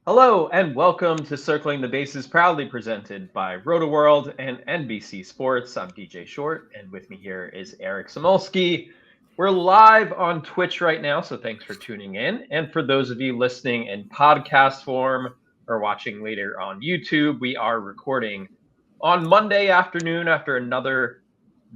Hello and welcome to Circling the Bases, proudly presented by RotoWorld and NBC Sports. I'm DJ Short, and with me here is Eric Samulski. We're live on Twitch right now, so thanks for tuning in. And for those of you listening in podcast form or watching later on YouTube, we are recording on Monday afternoon after another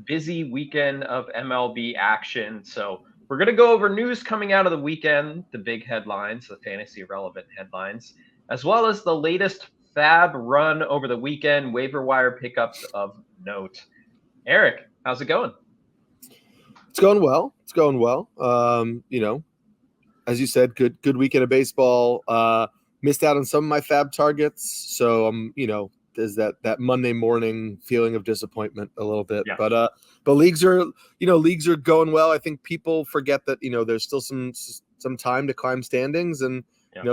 busy weekend of MLB action. So we're going to go over news coming out of the weekend, the big headlines, the fantasy relevant headlines, as well as the latest FAB run over the weekend, waiver wire pickups of note. Eric, how's it going? It's going well. As you said, good weekend of baseball. Missed out on some of my FAB targets, so there's that Monday morning feeling of disappointment a little bit. Yeah. But leagues are going well. I think people forget that there's still some time to climb standings, and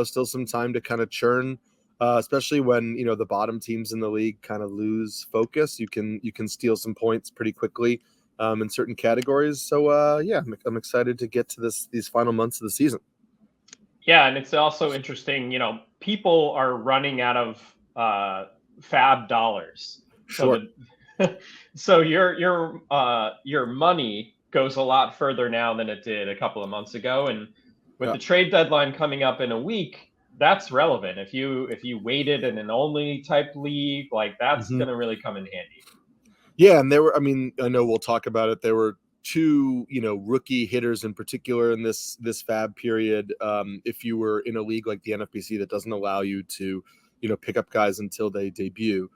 still some time to kind of churn. Especially when the bottom teams in the league kind of lose focus, you can steal some points pretty quickly in certain categories. So I'm excited to get to these final months of the season. Yeah, and it's also interesting. People are running out of FAB dollars. Sure. So your money goes a lot further now than it did a couple of months ago, and with the trade deadline coming up in a week, that's relevant. If you waited in an only type league, like that's going to really come in handy. Yeah, and I know we'll talk about it. There were two, rookie hitters in particular in this FAB period. If you were in a league like the NFBC that doesn't allow you to, pick up guys until they debut,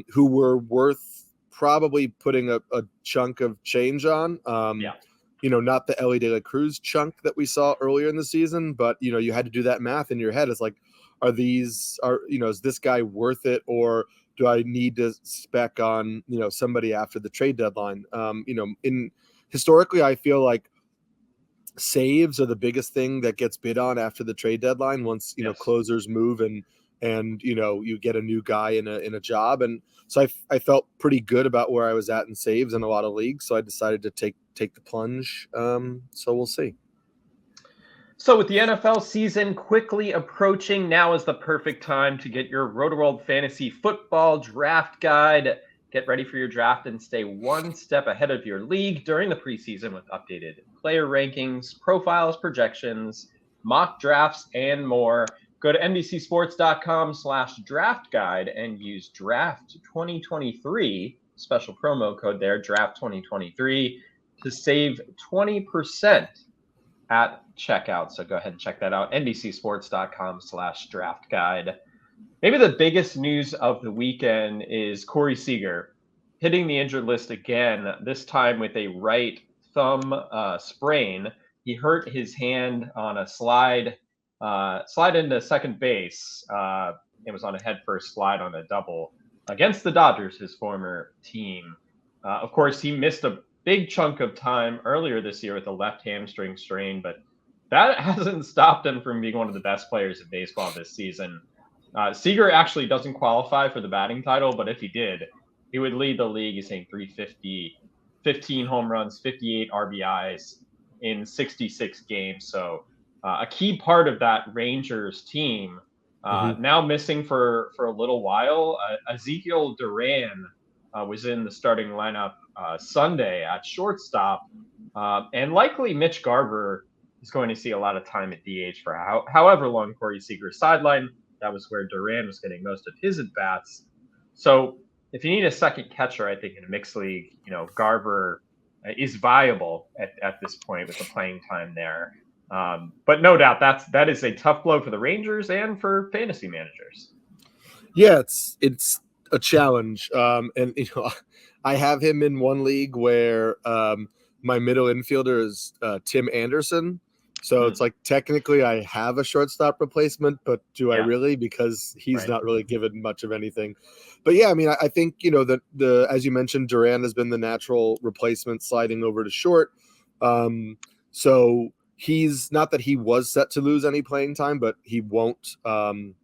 who were worth probably putting a chunk of change on. Not the Ellie De La Cruz chunk that we saw earlier in the season, but you had to do that math in your head. It's like, is this guy worth it, or do I need to spec on somebody after the trade deadline? Historically, I feel like saves are the biggest thing that gets bid on after the trade deadline. Once closers move and you get a new guy in a job, and so I felt pretty good about where I was at in saves in a lot of leagues. So I decided to take the plunge. So we'll see. So with the NFL season quickly approaching, now is the perfect time to get your RotoWorld Fantasy Football Draft Guide. Get ready for your draft and stay one step ahead of your league during the preseason with updated player rankings, profiles, projections, mock drafts, and more. Go to NBCSports.com/draft guide and use draft 2023, special promo code there, draft 2023, to save 20% at checkout. So go ahead and check that out. NBCSports.com/draft guide. Maybe the biggest news of the weekend is Corey Seager hitting the injured list again, this time with a right thumb sprain. He hurt his hand on a slide into second base. It was on a headfirst slide on a double against the Dodgers, his former team. Of course, he missed a big chunk of time earlier this year with a left hamstring strain, but that hasn't stopped him from being one of the best players in baseball this season. Seager actually doesn't qualify for the batting title, but if he did, he would lead the league. He's saying 350, 15 home runs, 58 RBIs in 66 games. So a key part of that Rangers team, now missing for a little while. Ezekiel Duran was in the starting lineup Sunday at shortstop, and likely Mitch Garver is going to see a lot of time at DH for however long Corey Seager's sideline. That was where Duran was getting most of his at-bats. So if you need a second catcher, I think in a mixed league, Garver is viable at this point with the playing time there. But no doubt that is a tough blow for the Rangers and for fantasy managers. Yeah, it's a challenge. And I have him in one league where my middle infielder is Tim Anderson. So it's like technically I have a shortstop replacement, but do I really? Because he's not really given much of anything. But yeah, I mean, I think the as you mentioned, Duran has been the natural replacement sliding over to short. So he's not that he was set to lose any playing time, but he won't. And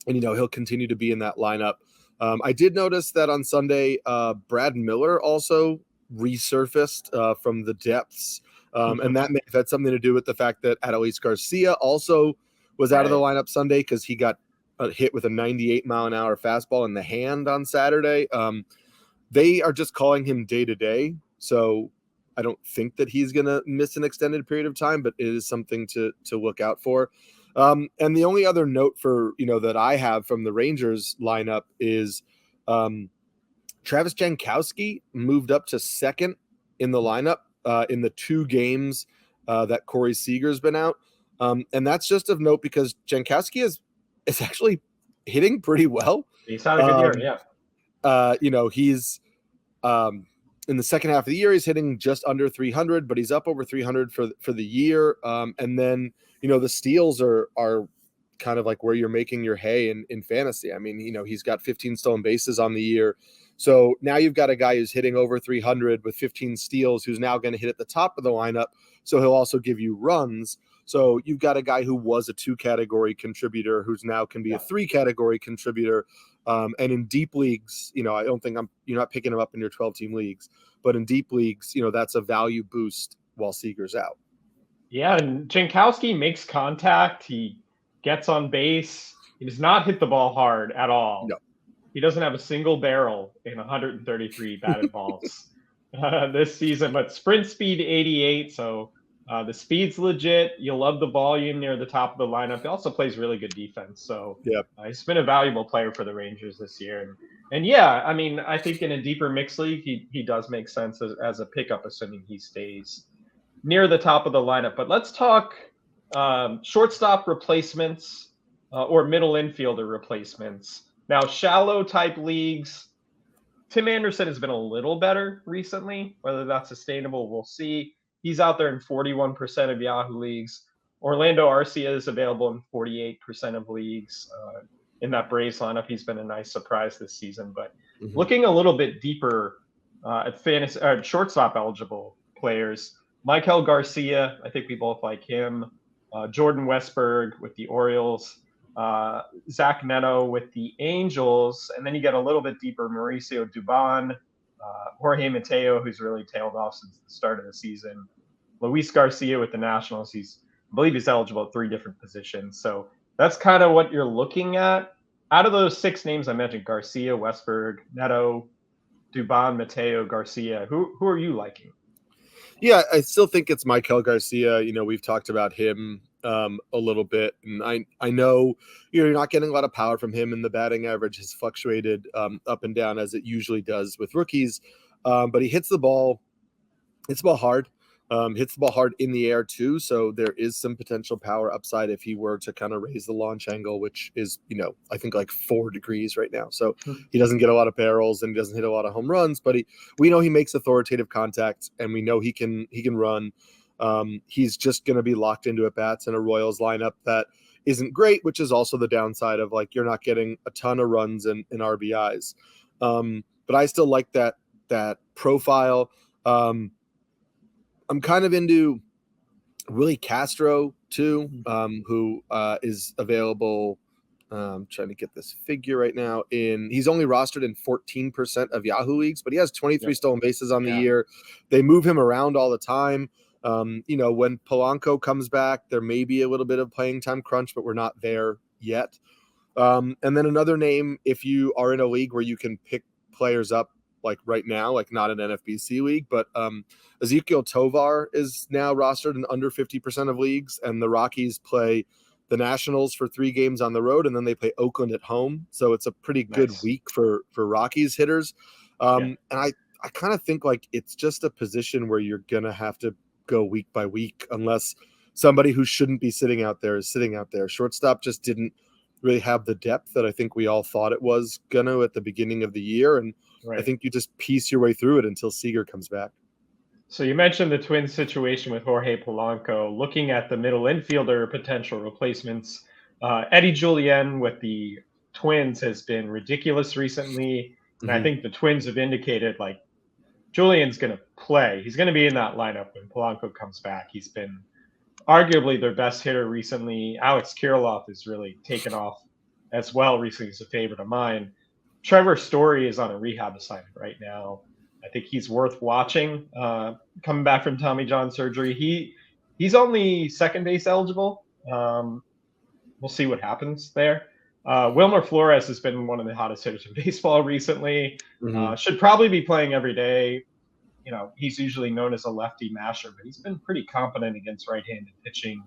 he'll continue to be in that lineup. I did notice that on Sunday, Brad Miller also resurfaced from the depths. And that may have had something to do with the fact that Adolis Garcia also was out of the lineup Sunday because he got hit with a 98-mile-an-hour fastball in the hand on Saturday. They are just calling him day-to-day, so I don't think that he's going to miss an extended period of time, but it is something to look out for. And the only other note for, that I have from the Rangers lineup is Travis Jankowski moved up to second in the lineup in the 2 games that Corey Seager's been out. And that's just of note because Jankowski is actually hitting pretty well. He's had a good year, yeah. He's in the second half of the year, he's hitting just under 300, but he's up over 300 for the year. And then, the steals are kind of like where you're making your hay in fantasy. I mean, he's got 15 stolen bases on the year. So now you've got a guy who's hitting over 300 with 15 steals, who's now going to hit at the top of the lineup. So he'll also give you runs. So you've got a guy who was a 2-category contributor who's now can be a 3-category contributor. And in deep leagues, I don't think you're not picking him up in your 12-team leagues, but in deep leagues, that's a value boost while Seager's out. Yeah, and Jankowski makes contact. He gets on base. He does not hit the ball hard at all. No. He doesn't have a single barrel in 133 batted balls this season, but sprint speed 88. So the speed's legit. You'll love the volume near the top of the lineup. He also plays really good defense. So he's been a valuable player for the Rangers this year. And yeah, I mean, I think in a deeper mixed league, he does make sense as a pickup, assuming he stays near the top of the lineup. But let's talk shortstop replacements or middle infielder replacements. Now, shallow type leagues, Tim Anderson has been a little better recently. Whether that's sustainable, we'll see. He's out there in 41% of Yahoo leagues. Orlando Arcia is available in 48% of leagues. In that Braves lineup, he's been a nice surprise this season. But looking a little bit deeper at shortstop eligible players, Michael Garcia, I think we both like him. Jordan Westberg with the Orioles. Zach Neto with the Angels. And then you get a little bit deeper, Mauricio Dubon, Jorge Mateo, who's really tailed off since the start of the season. Luis Garcia with the Nationals. I believe he's eligible at 3 different positions. So that's kind of what you're looking at. Out of those 6 names I mentioned, Garcia, Westberg, Neto, Dubon, Mateo, Garcia, who are you liking? Yeah, I still think it's Michael Garcia. We've talked about him a little bit, and I know you're not getting a lot of power from him, and the batting average has fluctuated up and down as it usually does with rookies. But he hits the ball hard. Hits the ball hard in the air too, so there is some potential power upside if he were to kind of raise the launch angle, which is I think like 4 degrees right now. So he doesn't get a lot of barrels and he doesn't hit a lot of home runs, but we know he makes authoritative contact, and we know he can run. He's just going to be locked into at bats in a Royals lineup that isn't great, which is also the downside of like you're not getting a ton of runs and RBIs. But I still like that profile. I'm kind of into Willie Castro too, who is available. I'm trying to get this figure right now. He's only rostered in 14% of Yahoo leagues, but he has 23 stolen bases on the year. They move him around all the time. When Polanco comes back, there may be a little bit of playing time crunch, but we're not there yet. And then another name, if you are in a league where you can pick players up like right now, like not an NFBC league, but Ezequiel Tovar is now rostered in under 50% of leagues, and the Rockies play the Nationals for 3 games on the road, and then they play Oakland at home. So it's a pretty good week for Rockies hitters. And I kind of think like it's just a position where you're going to have to go week by week unless somebody who shouldn't be sitting out there is sitting out there. Shortstop just didn't really have the depth that I think we all thought it was going to at the beginning of the year. And I think you just piece your way through it until Seager comes back. So you mentioned the Twins situation with Jorge Polanco. Looking at the middle infielder potential replacements, Eddie Julien with the Twins has been ridiculous recently. And I think the Twins have indicated like Julian's going to play. He's going to be in that lineup when Polanco comes back. He's been arguably their best hitter recently. Alex Kirilloff has really taken off as well recently. He's a favorite of mine. Trevor Story is on a rehab assignment right now. I think he's worth watching. Coming back from Tommy John surgery, he's only second base eligible. we'll see what happens there. Wilmer Flores has been one of the hottest hitters in baseball recently. Should probably be playing every day. He's usually known as a lefty masher, but he's been pretty competent against right-handed pitching.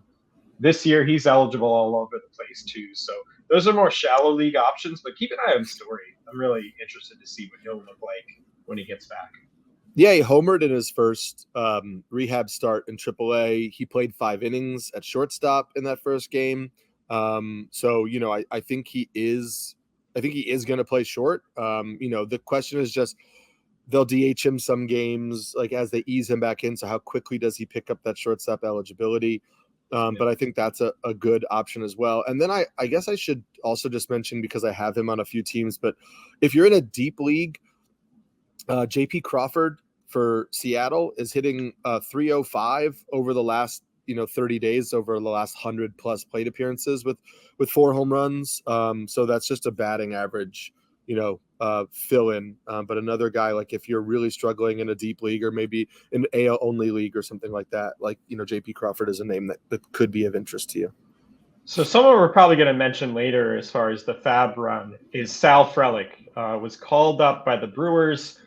This year, he's eligible all over the place, too. So those are more shallow league options, but keep an eye on Story. I'm really interested to see what he'll look like when he gets back. Yeah, he homered in his first rehab start in AAA. He played 5 innings at shortstop in that first game. So, I think he is going to play short. The question is just, they'll DH him some games, like as they ease him back in. So how quickly does he pick up that shortstop eligibility? But I think that's a good option as well. And then I guess I should also just mention, because I have him on a few teams, but if you're in a deep league, JP Crawford for Seattle is hitting 305 over the last 30 days, over the last 100 plus plate appearances with 4 home runs. So that's just a batting average fill in. But another guy, like if you're really struggling in a deep league or maybe an AL only league or something like that, like, JP Crawford is a name that could be of interest to you. So someone we're probably going to mention later as far as the FAB run is Sal Frelick. Was called up by the Brewers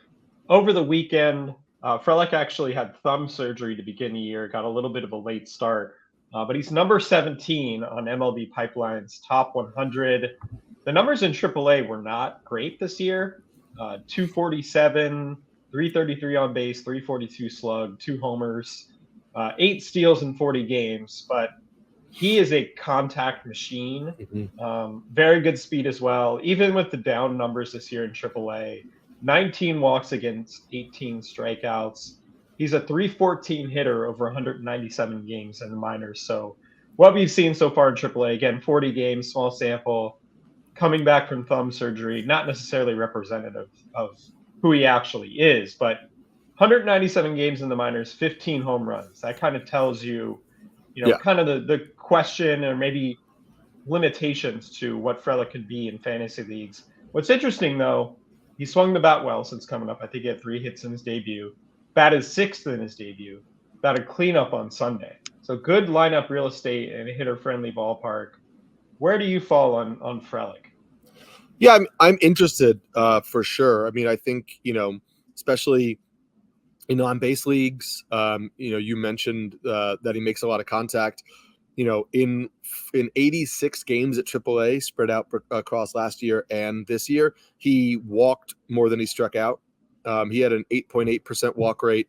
over the weekend. Frelick actually had thumb surgery to begin the year, got a little bit of a late start, but he's number 17 on MLB Pipeline's top 100. The numbers in AAA were not great this year. 247, 333 on base, 342 slug, 2 homers, 8 steals in 40 games. But he is a contact machine. Very good speed as well. Even with the down numbers this year in AAA, 19 walks against 18 strikeouts. He's a 314 hitter over 197 games in the minors. So what we've seen so far in AAA, again, 40 games, small sample, coming back from thumb surgery, not necessarily representative of who he actually is, but 197 games in the minors, 15 home runs. That kind of tells you, kind of the question or maybe limitations to what Frelick could be in fantasy leagues. What's interesting, though, he swung the bat well since coming up. I think he had 3 hits in his debut. Batted 6th in his debut. Batted cleanup on Sunday. So good lineup real estate in a hitter-friendly ballpark. Where do you fall on Frelick? Yeah, I'm interested for sure. I mean, I think, especially, on base leagues, you mentioned that he makes a lot of contact. In 86 games at AAA spread out across last year and this year, he walked more than he struck out. He had an 8.8% walk rate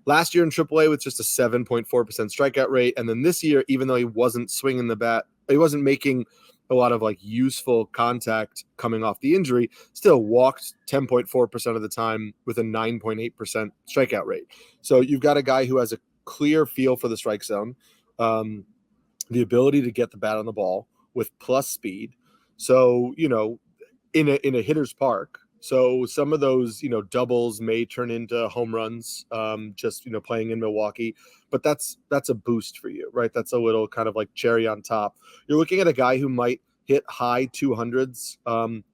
last year in AAA with just a 7.4% strikeout rate. And then this year, even though he wasn't swinging the bat, he wasn't making a lot of like useful contact coming off the injury, still walked 10.4% of the time with a 9.8% strikeout rate. So you've got a guy who has a clear feel for the strike zone, the ability to get the bat on the ball with plus speed. So, in a hitter's park. So some of those, doubles may turn into home runs, just, playing in Milwaukee, but that's a boost for you, right? That's a little kind of like cherry on top. You're looking at a guy who might hit high 200s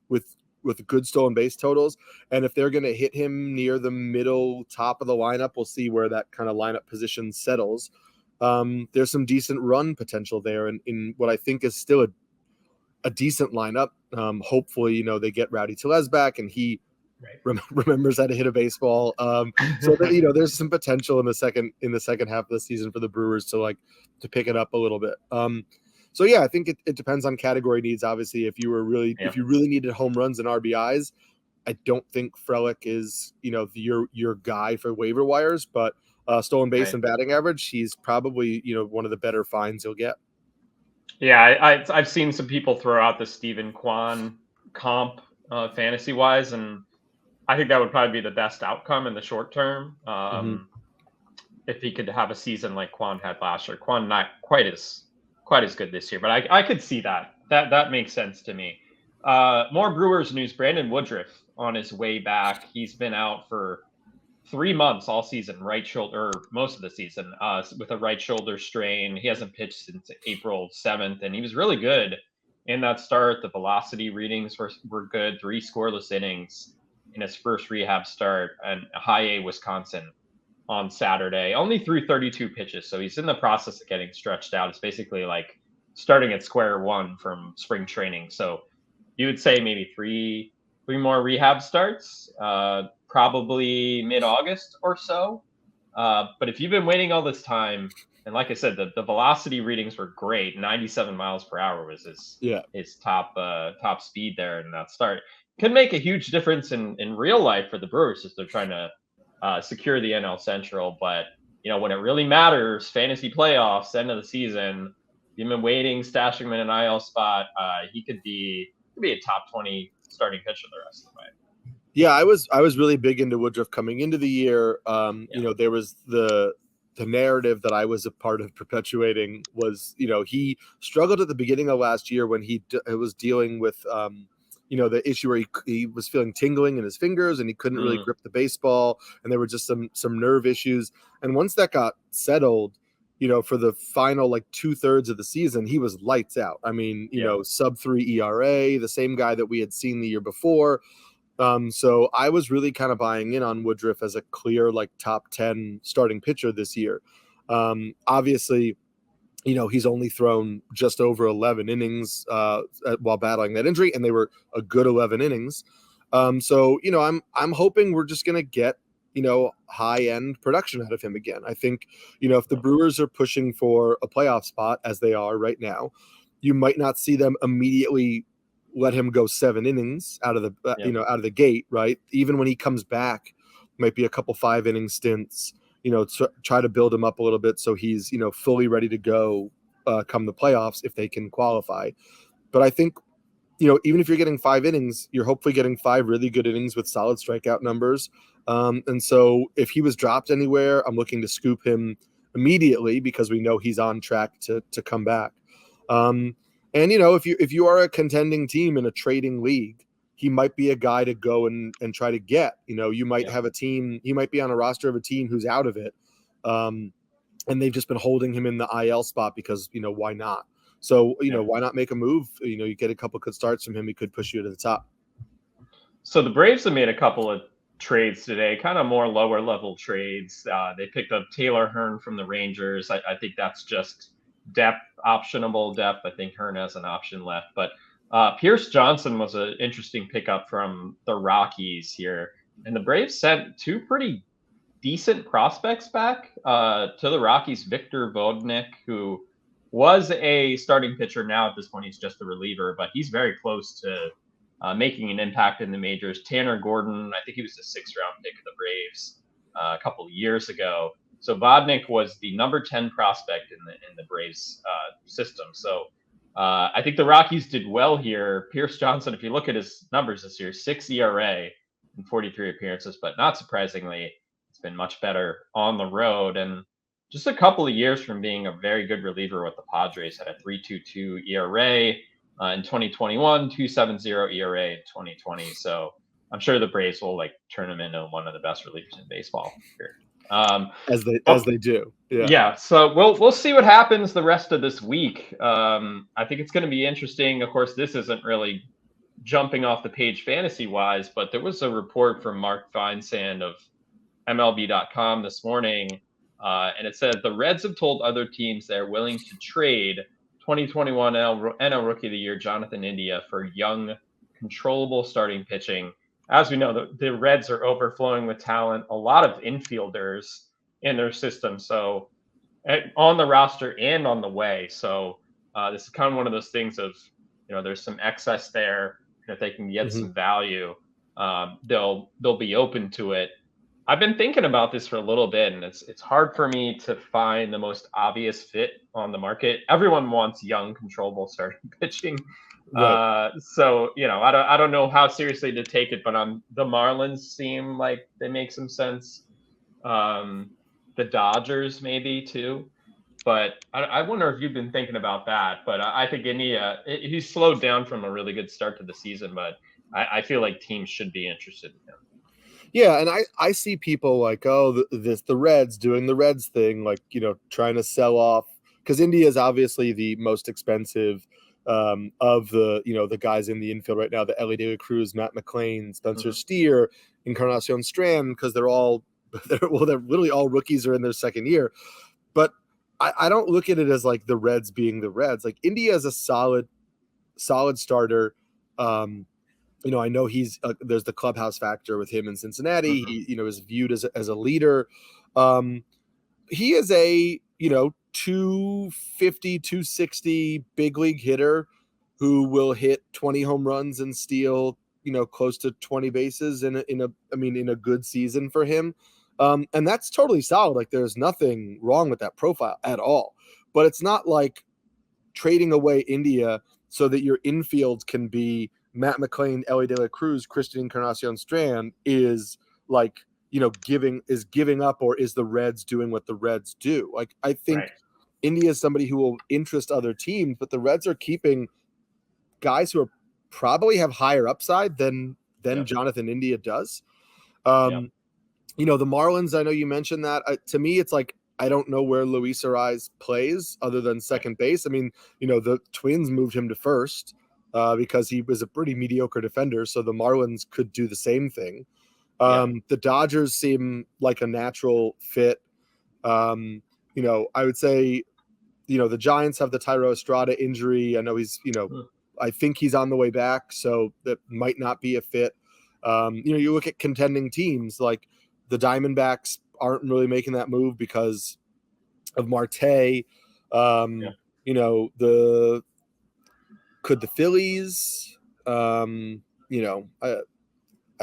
with good stolen base totals. And if they're going to hit him near the middle top of the lineup, we'll see where that kind of lineup position settles. There's some decent run potential there in what I think is still a decent lineup. Hopefully, they get Rowdy Tellez back and he remembers how to hit a baseball. So that, there's some potential in the second half of the season for the Brewers to pick it up a little bit. So yeah, I think it depends on category needs. Obviously, if you really needed home runs and RBIs, I don't think Frelick is, your guy for waiver wires, but stolen base and batting average, he's probably, one of the better finds you'll get. Yeah, I've seen some people throw out the Steven Kwan comp fantasy wise, and I think that would probably be the best outcome in the short term. If he could have a season like Kwan had last year. Kwan not quite as good this year, but I could see that. That makes sense to me. More Brewers news. Brandon Woodruff on his way back. He's been out for 3 months all season, right shoulder, most of the season, with a right shoulder strain. He hasn't pitched since April 7th, and he was really good in that start. The velocity readings were good, 3 scoreless innings in his first rehab start, and High A, Wisconsin on Saturday. Only threw 32 pitches, so he's in the process of getting stretched out. It's basically like starting at square one from spring training. So you would say maybe three more rehab starts, probably mid-August or so. But if you've been waiting all this time, and like I said, the velocity readings were great. 97 miles per hour was his top speed there in that start. Could make a huge difference in real life for the Brewers if they're trying to secure the NL Central. But when it really matters, fantasy playoffs, end of the season, you've been waiting, stashing him in an IL spot. He could be a top 20 starting pitcher the rest of the way. Yeah, I was really big into Woodruff coming into the year. There was the narrative that I was a part of perpetuating was, he struggled at the beginning of last year when he was dealing with, the issue where he was feeling tingling in his fingers and he couldn't really grip the baseball, and there were just some nerve issues. And once that got settled, for the final 2/3 of the season, he was lights out. I mean, sub-3 ERA, the same guy that we had seen the year before. So I was really kind of buying in on Woodruff as a clear top 10 starting pitcher this year. Obviously, he's only thrown just over 11 innings while battling that injury, and they were a good 11 innings. So I'm hoping we're just gonna get high end production out of him again. I think if the Brewers are pushing for a playoff spot as they are right now, you might not see them immediately let him go 7 innings out of the out of the gate, right? Even when he comes back, might be a couple 5-inning stints, try to build him up a little bit so he's fully ready to go come the playoffs if they can qualify. But I think even if you're getting 5 innings, you're hopefully getting 5 really good innings with solid strikeout numbers. And so if he was dropped anywhere, I'm looking to scoop him immediately because we know he's on track to come back. And if you are a contending team in a trading league, he might be a guy to go and try to get. You might have a team, he might be on a roster of a team who's out of it, and they've just been holding him in the IL spot because why not? So why not make a move? You get a couple good starts from him, he could push you to the top. So the Braves have made a couple of trades today, kind of more lower level trades. They picked up Taylor Hearn from the Rangers. I think that's just optionable depth. I think Hearn has an option left, but Pierce Johnson was an interesting pickup from the Rockies here, and the Braves sent 2 pretty decent prospects back to the Rockies. Victor Vodnik, who was a starting pitcher, now at this point he's just a reliever, but he's very close to making an impact in the majors. Tanner Gordon, I think he was the 6th-round pick of the Braves a couple of years ago. So Vodnik was the number 10 prospect in the Braves system. So I think the Rockies did well here. Pierce Johnson, if you look at his numbers this year, 6 ERA in 43 appearances, but not surprisingly, it's been much better on the road. And just a couple of years from being a very good reliever with the Padres, had a 3.22 ERA in 2021, 2.70 ERA in 2020. So I'm sure the Braves will turn him into one of the best relievers in baseball here. As they do. Yeah. So we'll see what happens the rest of this week. I think it's going to be interesting. Of course, this isn't really jumping off the page fantasy wise, but there was a report from Mark Feinsand of MLB.com this morning, and it said the Reds have told other teams they're willing to trade 2021 NL Rookie of the Year Jonathan India for young, controllable starting pitching. As we know, the Reds are overflowing with talent, a lot of infielders in their system, so on the roster and on the way. So this is kind of one of those things of, there's some excess there. If they can get some value, they'll be open to it. I've been thinking about this for a little bit, and it's hard for me to find the most obvious fit on the market. Everyone wants young, controllable starting pitching. Right. So I don't know how seriously to take it, but the Marlins seem like they make some sense. The Dodgers maybe too, but I wonder if you've been thinking about that. But I think India, he's slowed down from a really good start to the season, but I feel like teams should be interested in him. Yeah, and I see people the Reds doing the Reds thing, trying to sell off, because India is obviously the most expensive of the guys in the infield right now, the Ellie De La Cruz, Matt McClain, Spencer Steer, Encarnacion Strand, because they're literally all rookies are in their second year. But I don't look at it as like the Reds being the Reds. Like India is a solid starter. I know he's there's the clubhouse factor with him in Cincinnati. Mm-hmm. He, is viewed as a leader. He is a 250, 260 big league hitter who will hit 20 home runs and steal close to 20 bases in a good season for him. And that's totally solid. Like there's nothing wrong with that profile at all. But it's not like trading away India so that your infield can be Matt McClain, Ellie De La Cruz, Christian Encarnacion Strand is like, giving up, or is the Reds doing what the Reds do? Like, I think India is somebody who will interest other teams, but the Reds are keeping guys who are probably have higher upside than Jonathan India does. The Marlins, I know you mentioned that. To me, it's like, I don't know where Luis Ariz plays other than second base. I mean, the Twins moved him to first because he was a pretty mediocre defender. So the Marlins could do the same thing. The Dodgers seem like a natural fit. I would say, the Giants have the Thairo Estrada injury. I know he's, I think he's on the way back, so that might not be a fit. You look at contending teams, like the Diamondbacks aren't really making that move because of Marte. Could the Phillies, I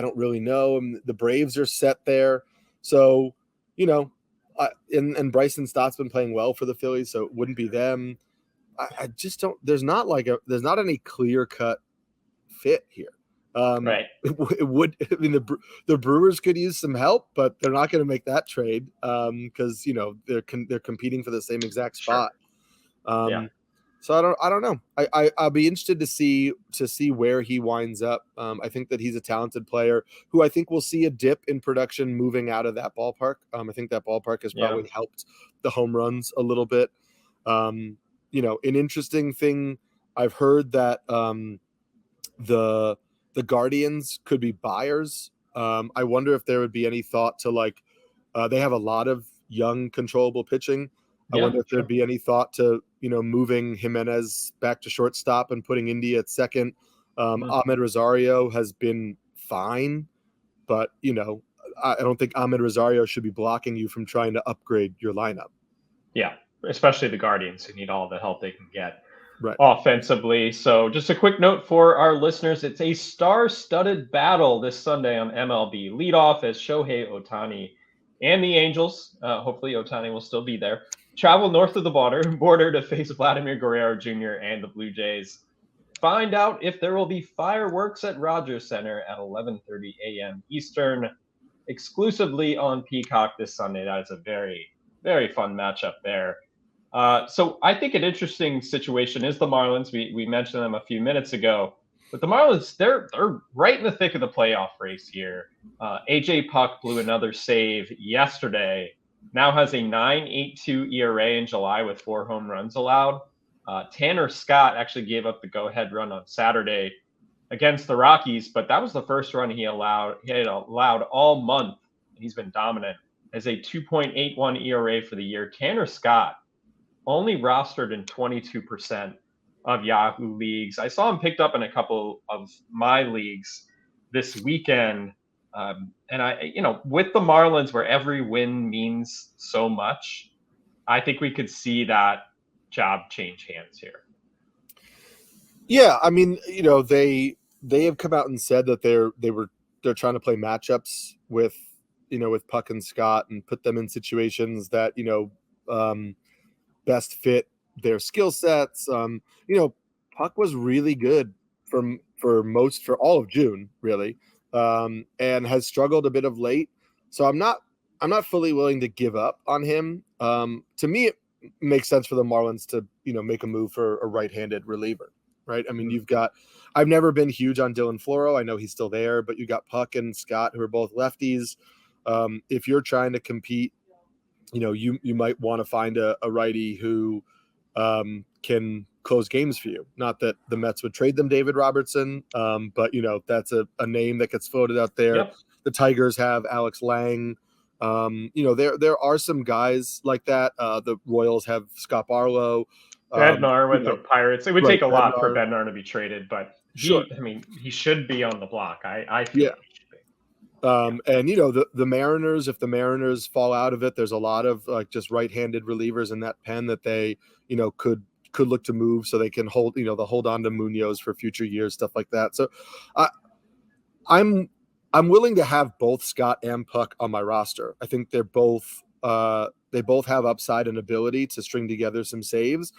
don't really know. The Braves are set there. So, and Bryson Stott's been playing well for the Phillies, so it wouldn't be them. I just don't, there's not any clear cut fit here. It would, the Brewers could use some help, but they're not going to make that trade because they're competing for the same exact spot. So I don't know. I'll be interested to see where he winds up. I think that he's a talented player who I think will see a dip in production moving out of that ballpark. I think that ballpark has probably helped the home runs a little bit. An interesting thing, I've heard that the Guardians could be buyers. I wonder if there would be any thought to they have a lot of young controllable pitching. I wonder if there'd be any thought to, moving Jimenez back to shortstop and putting India at second. Ahmed Rosario has been fine, but, I don't think Ahmed Rosario should be blocking you from trying to upgrade your lineup. Yeah, especially the Guardians who need all the help they can get offensively. So just a quick note for our listeners. It's a star-studded battle this Sunday on MLB. Leadoff as Shohei Ohtani and the Angels, hopefully Ohtani will still be there, travel north of the border to face Vladimir Guerrero Jr. and the Blue Jays. Find out if there will be fireworks at Rogers Center at 11:30 a.m. Eastern, exclusively on Peacock this Sunday. That is a very, very fun matchup there. So I think an interesting situation is the Marlins. We mentioned them a few minutes ago. But the Marlins, they're right in the thick of the playoff race here. AJ Puck blew another save yesterday. Now has a 9.82 ERA in July with 4 home runs allowed. Tanner Scott actually gave up the go-ahead run on Saturday against the Rockies, but that was the first run he had allowed all month. He's been dominant. Has a 2.81 ERA for the year. Tanner Scott only rostered in 22% of Yahoo leagues. I saw him picked up in a couple of my leagues this weekend. And with the Marlins, where every win means so much, I think we could see that job change hands here. Yeah, I mean, they have come out and said that they're trying to play matchups with Puck and Scott and put them in situations that best fit their skill sets. Puck was really good for all of June, really, and has struggled a bit of late. So I'm not fully willing to give up on him. To me, it makes sense for the Marlins to make a move for a right-handed reliever, right? I mean, I've never been huge on Dylan Floro. I know he's still there, but you got Puck and Scott who are both lefties. If you're trying to compete, you might want to find a righty who can close games for you. Not that the Mets would trade them David Robertson, but that's a name that gets floated out there. Yep. The Tigers have Alex Lang, There are some guys like that. The Royals have Scott Barlow. Bednar with the Pirates. It would take a lot for Bednar to be traded, but sure. He should be on the block. I feel like he should be. And the Mariners, if the Mariners fall out of it, there's a lot of like just right-handed relievers in that pen that they, could look to move so they can hold, they'll hold on to Munoz for future years, stuff like that. So I'm willing to have both Scott and Puck on my roster. I think they both have upside and ability to string together some saves.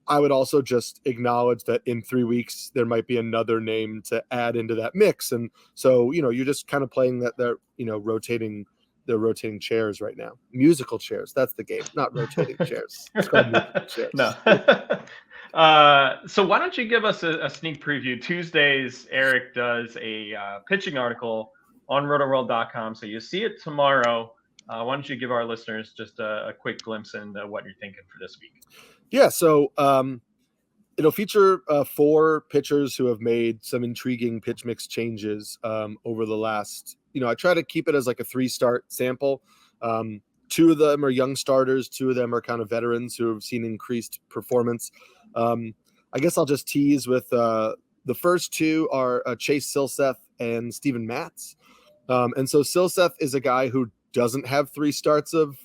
I would also just acknowledge that in 3 weeks there might be another name to add into that mix, and so you're just kind of playing that they're rotating chairs right now. Musical chairs. That's the game, not rotating chairs. It's called musical chairs. No. So why don't you give us a sneak preview? Tuesdays, Eric does a pitching article on rotoworld.com, so you see it tomorrow. Why don't you give our listeners just a quick glimpse into what you're thinking for this week? Yeah, so it'll feature 4 pitchers who have made some intriguing pitch mix changes over the last, I try to keep it as like a 3-start sample. 2 of them are young starters. 2 of them are kind of veterans who have seen increased performance. I guess I'll just tease with the first 2 are Chase Silseth and Steven Matz. And so Silseth is a guy who doesn't have 3 starts of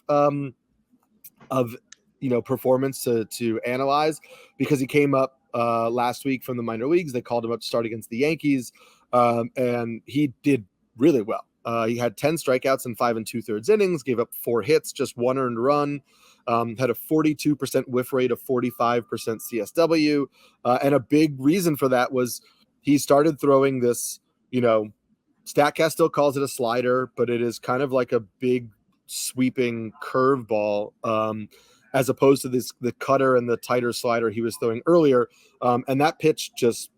performance to analyze, because he came up last week from the minor leagues. They called him up to start against the Yankees, and he did really well. He had 10 strikeouts in 5 2/3 innings, gave up 4 hits, just 1 earned run, had a 42% whiff rate, of 45% CSW, and a big reason for that was he started throwing this, StatCast still calls it a slider, but it is kind of like a big sweeping curveball, as opposed to the cutter and the tighter slider he was throwing earlier. And that pitch just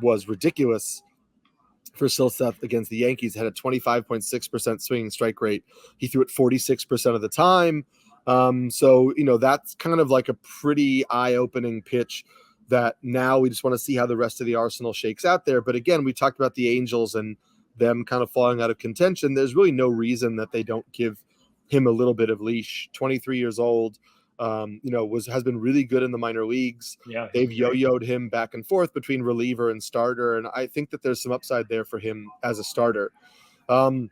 was ridiculous for Silseth against the Yankees. Had a 25.6% swinging strike rate. He threw it 46% of the time. So that's kind of like a pretty eye-opening pitch that now we just want to see how the rest of the arsenal shakes out there. But again, we talked about the Angels and them kind of falling out of contention. There's really no reason that they don't give him a little bit of leash. 23 years old, has been really good in the minor leagues. Yeah, they've yo-yoed him back and forth between reliever and starter, and I think that there's some upside there for him as a starter. And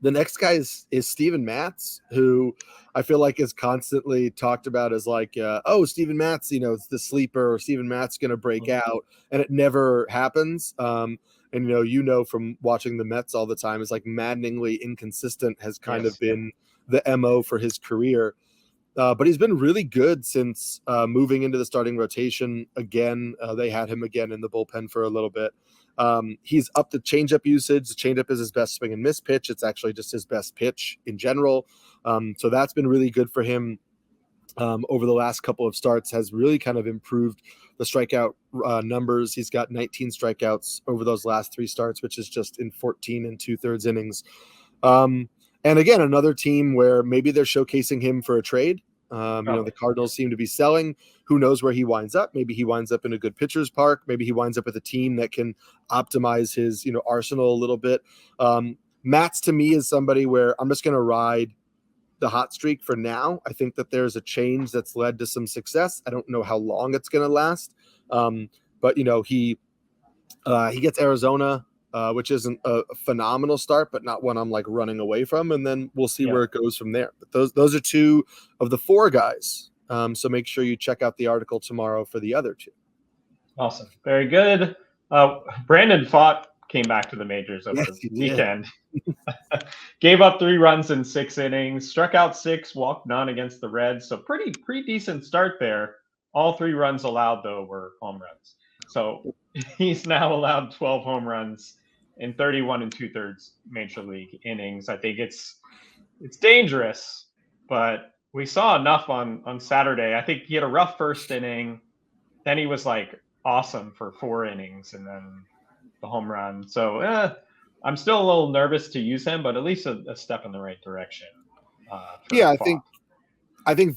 the next guy is Steven Matz, who I feel like is constantly talked about as like, Steven Matz, it's the sleeper, or Steven Matz going to break out, and it never happens. And from watching the Mets all the time, is like maddeningly inconsistent has kind of been the MO for his career. But he's been really good since moving into the starting rotation again. They had him again in the bullpen for a little bit. He's up to changeup usage. The changeup is his best swing and miss pitch. It's actually just his best pitch in general. So that's been really good for him over the last couple of starts, has really kind of improved the strikeout numbers. He's got 19 strikeouts over those last 3 starts, which is just in 14 2/3 innings. And again, another team where maybe they're showcasing him for a trade. The Cardinals seem to be selling. Who knows where he winds up? Maybe he winds up in a good pitcher's park. Maybe he winds up with a team that can optimize his, arsenal a little bit. Matz to me is somebody where I'm just going to ride the hot streak for now. I think that there's a change that's led to some success. I don't know how long it's going to last. But he gets Arizona, which isn't a phenomenal start, but not one I'm like running away from. And then we'll see where it goes from there. But those are 2 of the 4 guys. So make sure you check out the article tomorrow for the other 2. Awesome. Very good. Brandon Pfaadt came back to the majors over the weekend. Gave up 3 runs in 6 innings, struck out 6, walked none against the Reds. So pretty decent start there. All 3 runs allowed, though, were home runs. So he's now allowed 12 home runs in 31 2/3 major league innings. I think it's dangerous, but we saw enough on Saturday. I think he had a rough first inning. Then he was like awesome for 4 innings, and then the home run. So I'm still a little nervous to use him, but at least a step in the right direction. I think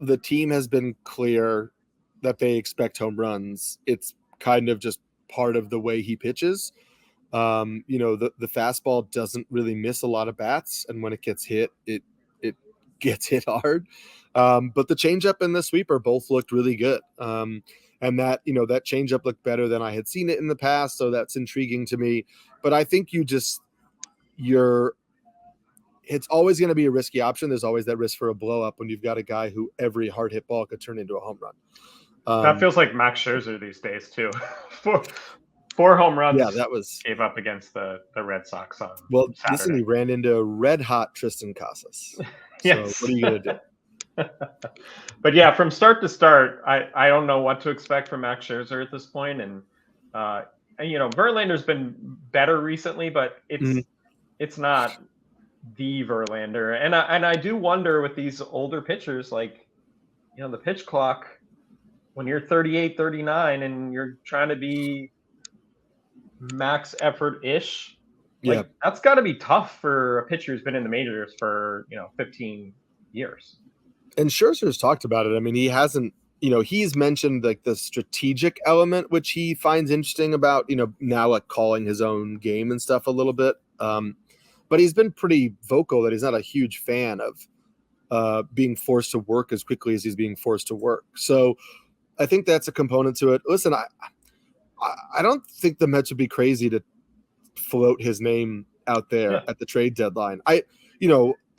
the team has been clear that they expect home runs. It's kind of just part of the way he pitches. The fastball doesn't really miss a lot of bats, and when it gets hit, it gets hit hard. But the changeup and the sweeper both looked really good. And that changeup looked better than I had seen it in the past, so that's intriguing to me. But I think it's always going to be a risky option. There's always that risk for a blow up when you've got a guy who every hard hit ball could turn into a home run. That feels like Max Scherzer these days too. Four home runs. Yeah, that was gave up against the Red Sox on Saturday. Listen, he ran into red hot Tristan Casas. Yes. So what are you going to do? But yeah, from start to start, I don't know what to expect from Max Scherzer at this point. And Verlander's been better recently, but it's not the Verlander. And I do wonder with these older pitchers, like, the pitch clock, when you're 38, 39, and you're trying to be max effort-ish, that's got to be tough for a pitcher who's been in the majors for 15 years. And Scherzer's talked about it. I mean, he hasn't, he's mentioned like the strategic element, which he finds interesting about, now like calling his own game and stuff a little bit. But he's been pretty vocal that he's not a huge fan of being forced to work as quickly as he's being forced to work. So I think that's a component to it. Listen, I don't think the Mets would be crazy to float his name out there at the trade deadline. I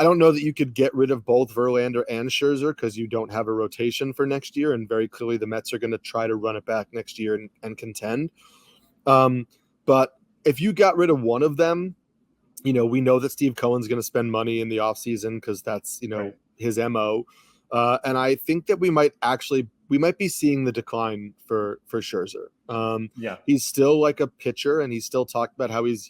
don't know that you could get rid of both Verlander and Scherzer because you don't have a rotation for next year, and very clearly the Mets are going to try to run it back next year and contend. But if you got rid of one of them, we know that Steve Cohen's going to spend money in the offseason because that's his MO. And I think that we might be seeing the decline for Scherzer. He's still like a pitcher, and he's still talked about how he's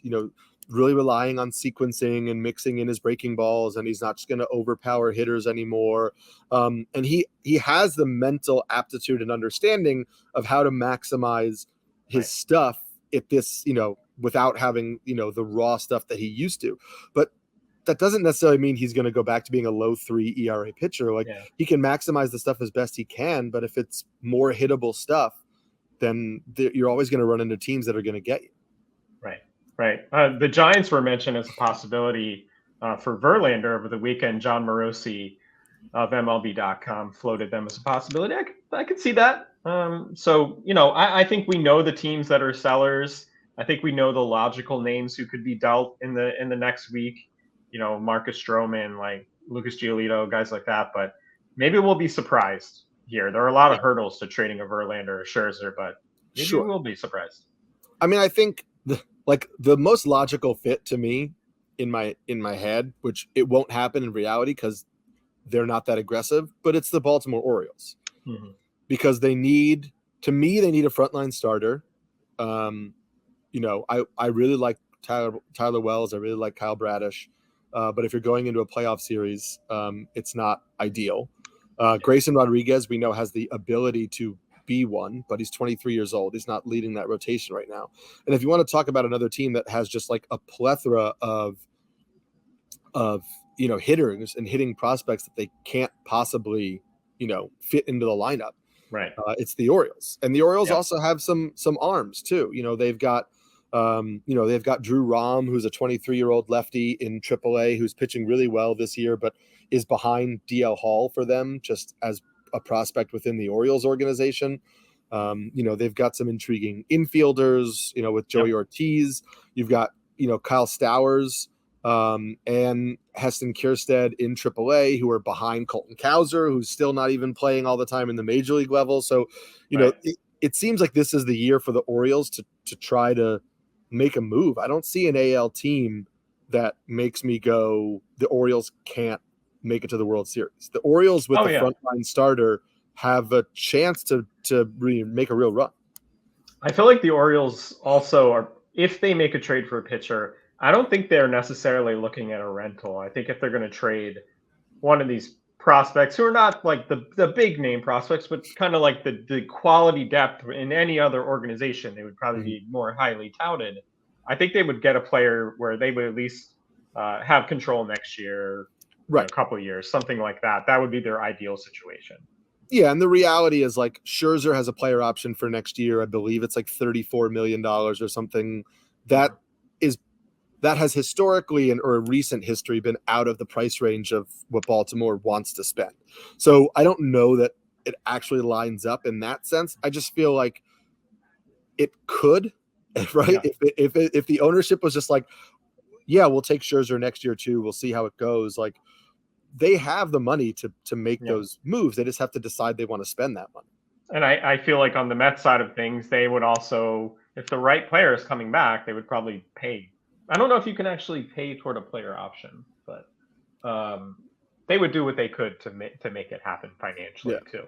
really relying on sequencing and mixing in his breaking balls, and he's not just going to overpower hitters anymore. And he has the mental aptitude and understanding of how to maximize his stuff at this, without having, the raw stuff that he used to. But that doesn't necessarily mean he's going to go back to being a low 3 ERA pitcher. He can maximize the stuff as best he can, but if it's more hittable stuff, then you're always going to run into teams that are going to get you. Right. The Giants were mentioned as a possibility for Verlander over the weekend. John Morosi of MLB.com floated them as a possibility. I could see that. I think we know the teams that are sellers. I think we know the logical names who could be dealt in the next week. Marcus Stroman, like Lucas Giolito, guys like that. But maybe we'll be surprised here. There are a lot of hurdles to trading a Verlander or Scherzer, but maybe we'll be surprised. I mean, I think the most logical fit to me in my head, which it won't happen in reality because they're not that aggressive, but it's the Baltimore Orioles because they need a frontline starter. I really like Tyler Wells. I really like Kyle Bradish. But if you're going into a playoff series, it's not ideal. Grayson Rodriguez, we know, has the ability to be one, but he's 23 years old. He's not leading that rotation right now. And if you want to talk about another team that has just like a plethora of hitters and hitting prospects that they can't possibly fit into the lineup, it's the Orioles. And the Orioles also have some arms too. They've got Drew Rom, who's a 23-year-old lefty in AAA who's pitching really well this year, but is behind DL Hall for them just as a prospect within the Orioles organization. They've got some intriguing infielders, with Joey Ortiz. You've got, Kyle Stowers and Heston Kjerstad in AAA, who are behind Colton Cowser, who's still not even playing all the time in the major league level. So, it seems like this is the year for the Orioles to try to make a move. I don't see an AL team that makes me go, the Orioles can't make it to the World Series. The Orioles with frontline starter have a chance to make a real run. I feel like the Orioles also are, if they make a trade for a pitcher, I don't think they're necessarily looking at a rental. I think if they're going to trade one of these prospects who are not like the big name prospects, but kind of like the quality depth in any other organization, they would probably be more highly touted. I think they would get a player where they would at least have control next year, a couple of years, something like that. That would be their ideal situation. Yeah, and the reality is like Scherzer has a player option for next year. I believe it's like $34 million or something. That has historically or a recent history been out of the price range of what Baltimore wants to spend. So I don't know that it actually lines up in that sense. I just feel like it could, right? Yeah. If the ownership was just like, yeah, we'll take Scherzer next year too, we'll see how it goes. Like, they have the money to make those moves. They just have to decide they want to spend that money. And I feel like on the Mets side of things, they would also, if the right player is coming back, they would probably pay. I don't know if you can actually pay toward a player option, but they would do what they could to make it happen financially too,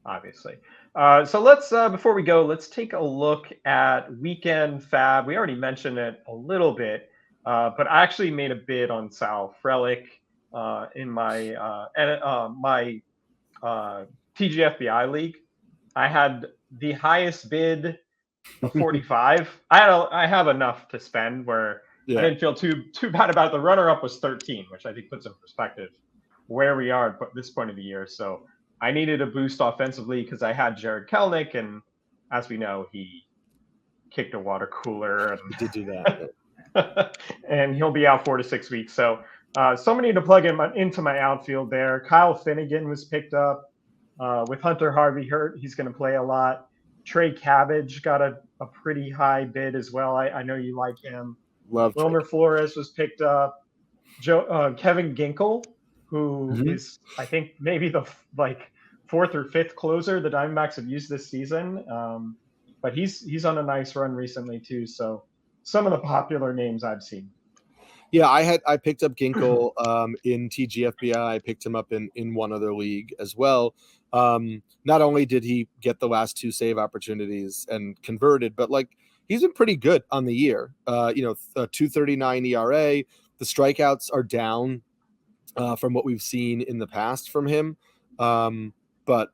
obviously. So let's before we go, let's take a look at Weeknd FAB. We already mentioned it a little bit, but I actually made a bid on Sal Frelick in my my TGFBI league. I had the highest bid of 45. I have enough to spend where I didn't feel too bad about it. The runner-up was 13, which I think puts in perspective where we are at this point of the year. So I needed a boost offensively because I had Jared Kelenic, and as we know, he kicked a water cooler. And he did do that. And he'll be out 4 to 6 weeks. So someone need to plug into my outfield there. Kyle Finnegan was picked up. With Hunter Harvey hurt, he's going to play a lot. Trey Cabbage got a pretty high bid as well. I know you like him. Wilmer Flores was picked up. Kevin Ginkel, who is, I think, maybe the fourth or fifth closer the Diamondbacks have used this season. But he's on a nice run recently too. So some of the popular names I've seen. Yeah, I picked up Ginkel in TGFBI. I picked him up in one other league as well. Not only did he get the last 2 save opportunities and converted, but like he's been pretty good on the year. 2.39 ERA. The strikeouts are down from what we've seen in the past from him. But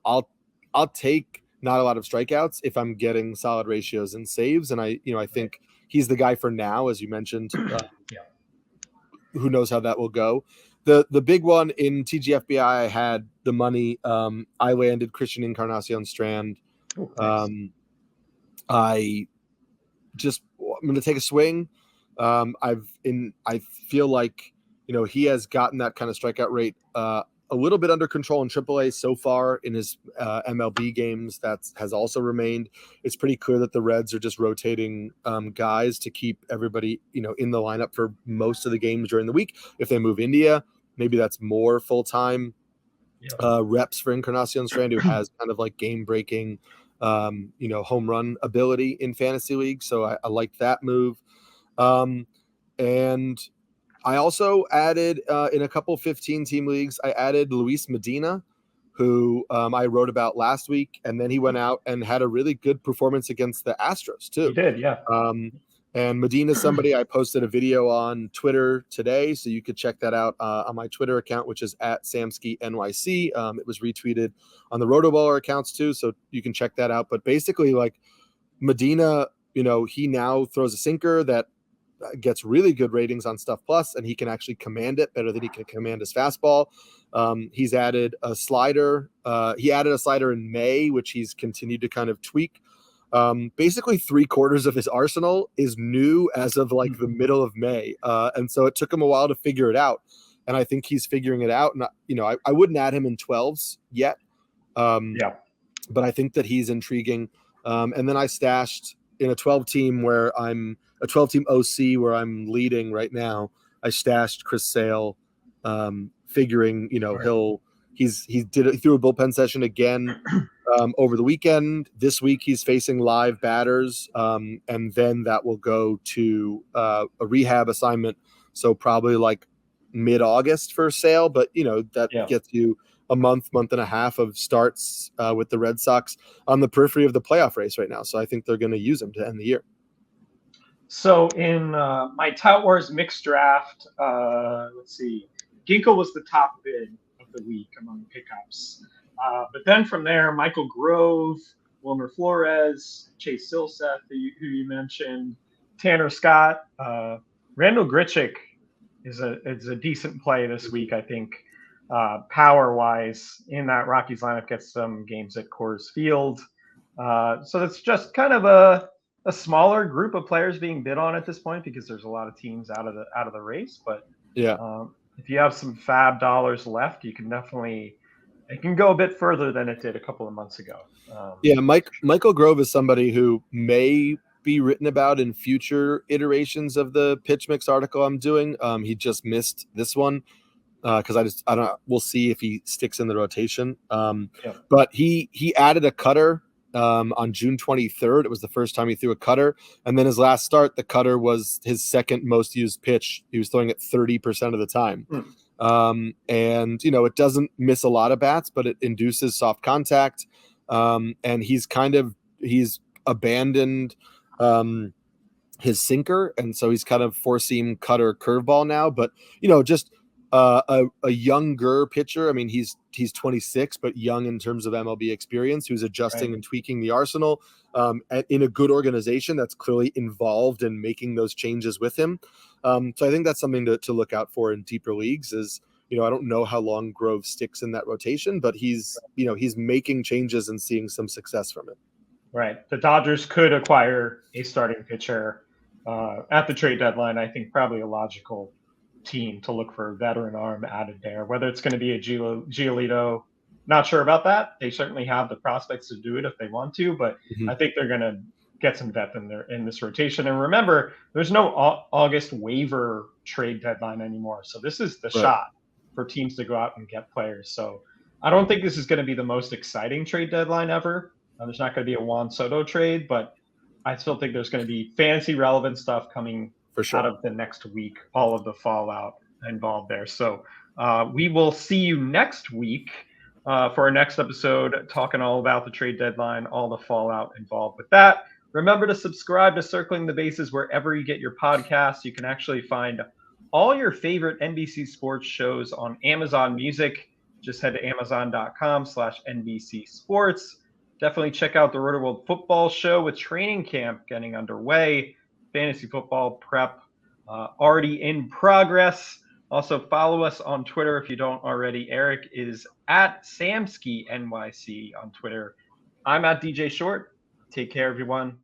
I'll take not a lot of strikeouts if I'm getting solid ratios and saves. And I think he's the guy for now, as you mentioned. Who knows how that will go. The big one in TGFBI, I had the money. I landed Christian Encarnacion Strand. I'm going to take a swing. I feel like he has gotten that kind of strikeout rate a little bit under control in AAA so far in his MLB games. That has also remained. It's pretty clear that the Reds are just rotating guys to keep everybody in the lineup for most of the games during the week. If they move India, maybe that's more full-time reps for Encarnacion Strand, who has kind of like game-breaking home run ability in fantasy league. So I like that move. And I also added in a couple 15-team leagues, I added Luis Medina, who I wrote about last week, and then he went out and had a really good performance against the Astros too. He did, yeah. And Medina's somebody I posted a video on Twitter today, so you could check that out on my Twitter account, which is @SamskiNYC. It was retweeted on the RotoBaller accounts too, so you can check that out. But basically, like Medina, he now throws a sinker that gets really good ratings on Stuff Plus, and he can actually command it better than he can command his fastball. He's added a slider. He added a slider in May, which he's continued to kind of tweak. Basically 3/4 of his arsenal is new as of like the middle of May. And so it took him a while to figure it out. And I think he's figuring it out. And, I wouldn't add him in 12s yet. But I think that he's intriguing. And then I stashed in a 12-team where I'm a 12-team OC where I'm leading right now. I stashed Chris Sale, figuring, he threw a bullpen session again over the weekend. This week he's facing live batters, and then that will go to a rehab assignment. So probably like mid-August for Sale, but gets you a month and a half of starts with the Red Sox on the periphery of the playoff race right now. So I think they're going to use him to end the year. So in my Tout Wars mixed draft, let's see, Ginkel was the top bid of the week among pickups. But then from there, Michael Grove, Wilmer Flores, Chase Silseth, who you mentioned, Tanner Scott, Randall Grichuk is a decent play this week, I think. Power-wise, in that Rockies lineup, gets some games at Coors Field. So it's just kind of a a smaller group of players being bid on at this point because there's a lot of teams out of the race. But if you have some fab dollars left, you can definitely it can go a bit further than it did a couple of months ago. Michael Grove is somebody who may be written about in future iterations of the Pitch Mix article I'm doing. He just missed this one because I don't. We'll see if he sticks in the rotation. But he added a cutter on June 23rd. It was the first time he threw a cutter, and then his last start, the cutter was his second most used pitch. He was throwing it 30% of the time. And it doesn't miss a lot of bats, but it induces soft contact. And he's abandoned his sinker, and so he's kind of four-seam cutter curveball now. But just a younger pitcher. I mean, he's 26, but young in terms of MLB experience, who's adjusting and tweaking the arsenal in a good organization that's clearly involved in making those changes with him. So I think that's something to look out for in deeper leagues. Is I don't know how long Grove sticks in that rotation, but he's making changes and seeing some success from it. Right. The Dodgers could acquire a starting pitcher at the trade deadline. I think probably a logical team to look for a veteran arm added there. Whether it's going to be a Giolito, not sure about that. They certainly have the prospects to do it if they want to, but I think they're going to get some depth in this rotation. And remember, there's no August waiver trade deadline anymore. So this is the shot for teams to go out and get players. So I don't think this is going to be the most exciting trade deadline ever. There's not going to be a Juan Soto trade, but I still think there's going to be fantasy relevant stuff coming out of the next week, all of the fallout involved there. So we will see you next week for our next episode, talking all about the trade deadline, all the fallout involved with that. Remember to subscribe to Circling the Bases wherever you get your podcasts. You can actually find all your favorite NBC Sports shows on Amazon Music. Just head to amazon.com/NBC Sports. Definitely check out the Roto World Football Show with training camp getting underway. Fantasy football prep already in progress. Also follow us on Twitter if you don't already. Eric is at Samsky NYC on Twitter. I'm at DJ Short. Take care, everyone.